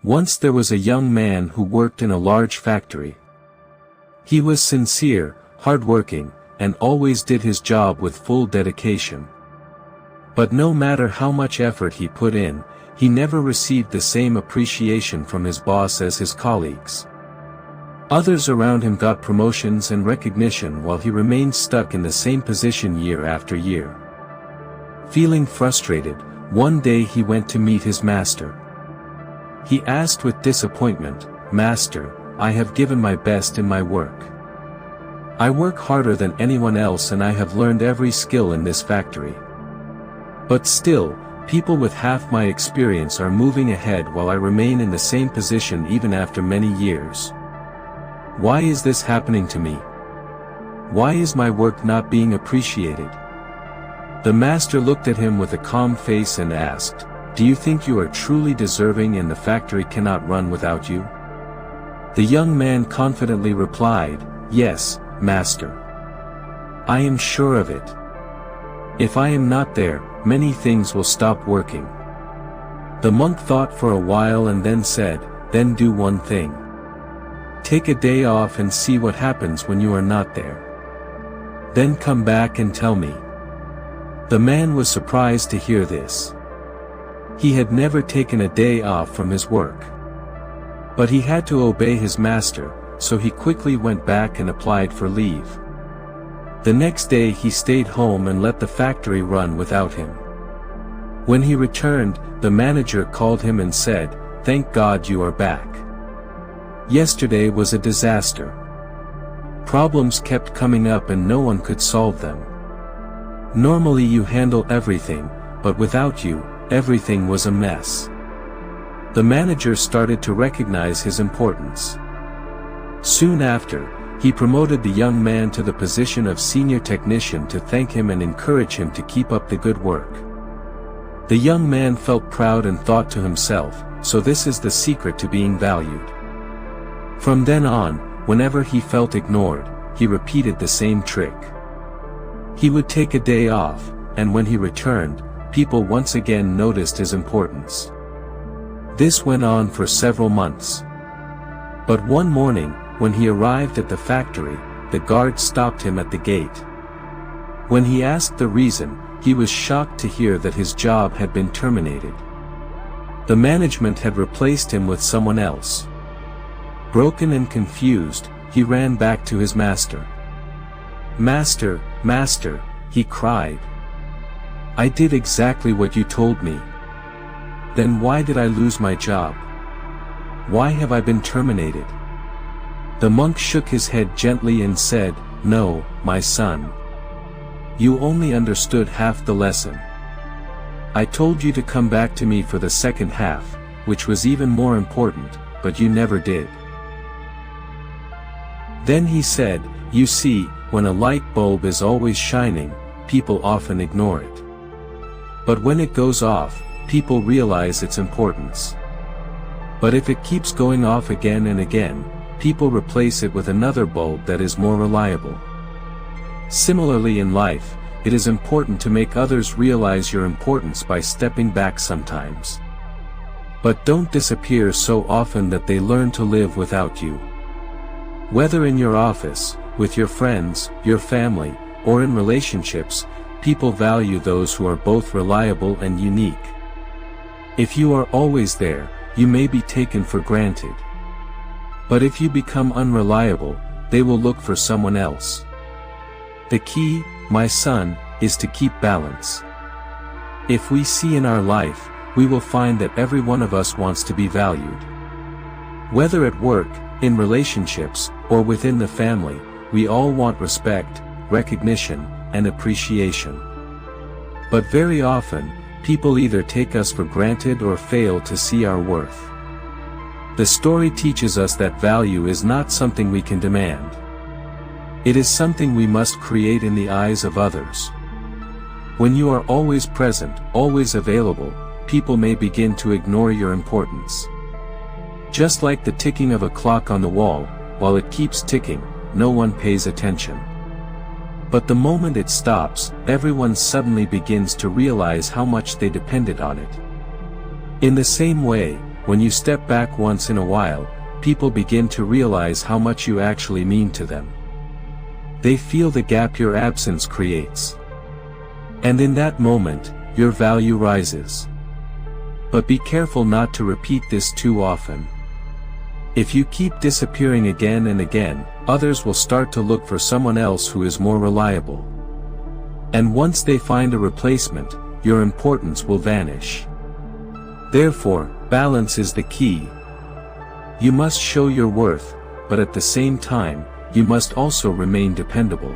Once there was a young man who worked in a large factory. He was sincere, hardworking, and always did his job with full dedication. But no matter how much effort he put in, he never received the same appreciation from his boss as his colleagues. Others around him got promotions and recognition while he remained stuck in the same position year after year. Feeling frustrated, one day he went to meet his master. He asked with disappointment, "Master, I have given my best in my work. I work harder than anyone else and I have learned every skill in this factory. But still, people with half my experience are moving ahead while I remain in the same position even after many years. Why is this happening to me? Why is my work not being appreciated?" The master looked at him with a calm face and asked, "Do you think you are truly deserving and the factory cannot run without you?" The young man confidently replied, "Yes, Master. I am sure of it. If I am not there, many things will stop working." The monk thought for a while and then said, "Then do one thing. Take a day off and see what happens when you are not there. Then come back and tell me." The man was surprised to hear this. He had never taken a day off from his work. But he had to obey his master, so he quickly went back and applied for leave. The next day he stayed home and let the factory run without him. When he returned, the manager called him and said, "Thank God you are back. Yesterday was a disaster. Problems kept coming up and no one could solve them. Normally you handle everything, but without you, everything was a mess." The manager started to recognize his importance. Soon after, he promoted the young man to the position of senior technician to thank him and encourage him to keep up the good work. The young man felt proud and thought to himself, "So this is the secret to being valued." From then on, whenever he felt ignored, he repeated the same trick. He would take a day off, and when he returned, people once again noticed his importance. This went on for several months. But one morning, when he arrived at the factory, the guard stopped him at the gate. When he asked the reason, he was shocked to hear that his job had been terminated. The management had replaced him with someone else. Broken and confused, he ran back to his master. "Master, Master," he cried. "I did exactly what you told me. Then why did I lose my job? Why have I been terminated?" The monk shook his head gently and said, "No, my son. You only understood half the lesson. I told you to come back to me for the second half, which was even more important, but you never did." Then he said, "You see, when a light bulb is always shining, people often ignore it. But when it goes off, people realize its importance. But if it keeps going off again and again, people replace it with another bulb that is more reliable." Similarly in life, it is important to make others realize your importance by stepping back sometimes. But don't disappear so often that they learn to live without you. Whether in your office, with your friends, your family, or in relationships, people value those who are both reliable and unique. If you are always there, you may be taken for granted. But if you become unreliable, they will look for someone else. The key, my son, is to keep balance. If we see in our life, we will find that every one of us wants to be valued. Whether at work, in relationships, or within the family, we all want respect, recognition, and appreciation. But very often, people either take us for granted or fail to see our worth. The story teaches us that value is not something we can demand. It is something we must create in the eyes of others. When you are always present, always available, people may begin to ignore your importance. Just like the ticking of a clock on the wall, while it keeps ticking, no one pays attention. But the moment it stops, everyone suddenly begins to realize how much they depended on it. In the same way, when you step back once in a while, people begin to realize how much you actually mean to them. They feel the gap your absence creates. And in that moment, your value rises. But be careful not to repeat this too often. If you keep disappearing again and again, others will start to look for someone else who is more reliable. And once they find a replacement, your importance will vanish. Therefore, balance is the key. You must show your worth, but at the same time, you must also remain dependable.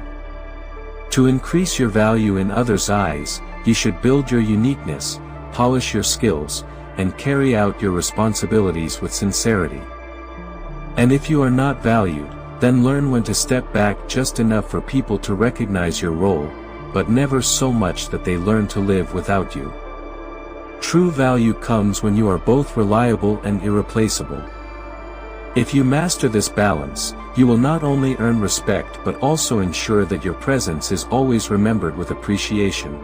To increase your value in others' eyes, you should build your uniqueness, polish your skills, and carry out your responsibilities with sincerity. And if you are not valued, then learn when to step back just enough for people to recognize your role, but never so much that they learn to live without you. True value comes when you are both reliable and irreplaceable. If you master this balance, you will not only earn respect but also ensure that your presence is always remembered with appreciation.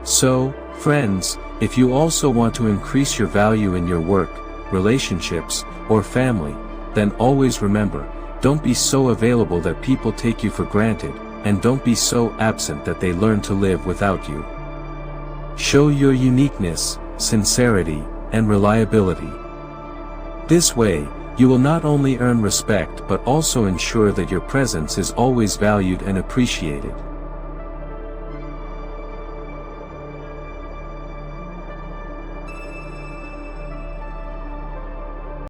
So, friends, if you also want to increase your value in your work, relationships, or family, then always remember, don't be so available that people take you for granted, and don't be so absent that they learn to live without you. Show your uniqueness, sincerity, and reliability. This way, you will not only earn respect but also ensure that your presence is always valued and appreciated.